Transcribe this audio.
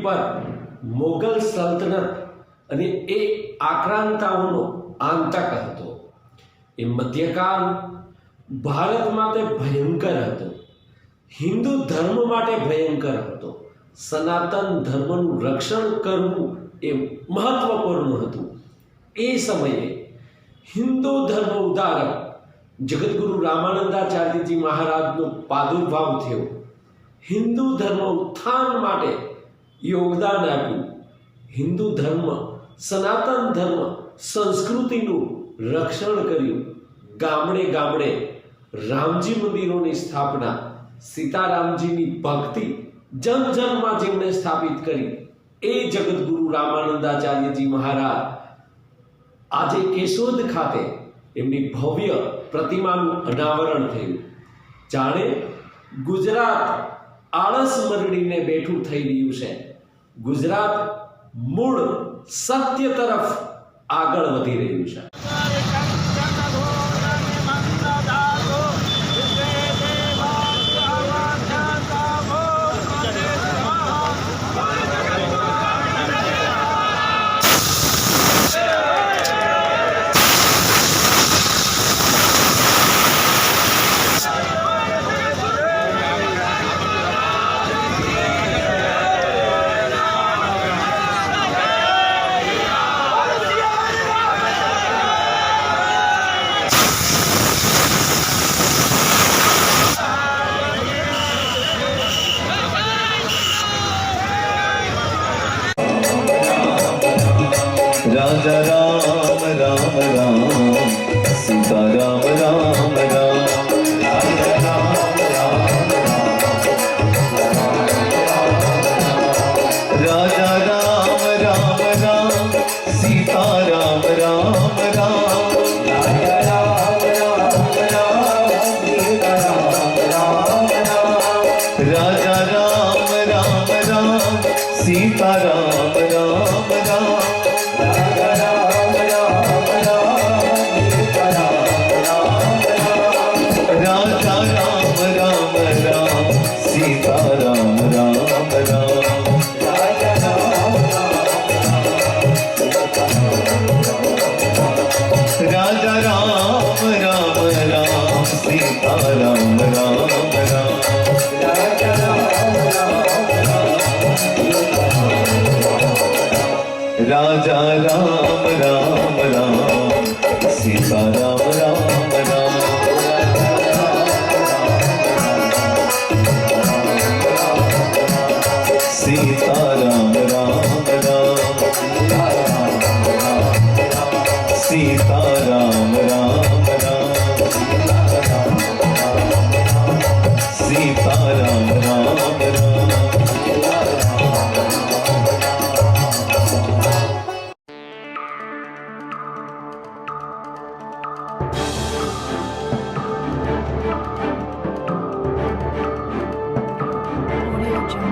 પર મોગલ સલ્તનત અને એ આક્રાંતાઓનો આતંક હતો. એ મધ્યકાળ ભારત માટે ભયંકર હતો, હિન્દુ ધર્મ માટે ભયંકર હતો. સનાતન ધર્મનું રક્ષણ કરવું એ મહત્વપૂર્ણ હતું. એ સમયે હિન્દુ ધર્મ ઉદ્ધારક જગતગુરુ રામાનંદાચાર્યજી મહારાજનો પ્રાદુર્ભાવ થયો. હિન્દુ ધર્મ ઉત્થાન માટે યોગદાન આપ્યું. હિન્દુ ધર્મ, સનાતન ધર્મ, સંસ્કૃતિનું રક્ષણ કર્યું. ગામડે ગામડે રામજી મંદિરોની સ્થાપના, સીતારામજીની ભક્તિ જન જનમાં જેમણે સ્થાપિત કરી એ જગતગુરુ રામાનંદાચાર્યજી મહારાજ આજે કેશોદ ખાતે એમની ભવ્ય પ્રતિમાનું અનાવરણ થયું. જાણે ગુજરાત આળસ મરડીને બેઠું થઈ રહ્યું છે. ગુજરાત મૂળ સત્ય તરફ આગળ વધી રહ્યું છે. राजा राम राम राम सीता राम राम राम. राजा राम राम राम, राजा राम राम राम सीता राम राम राम. राजा राम राम राम सीता राम राम राम. राजा राम राम राम सीता राम राम राम. राजा राम राम राम सीता राम राम राम. राजा राम राम राम सीता राम राम राम. राजा राम राम राम सीता राम राम राम. सीता राम राम राम. सीता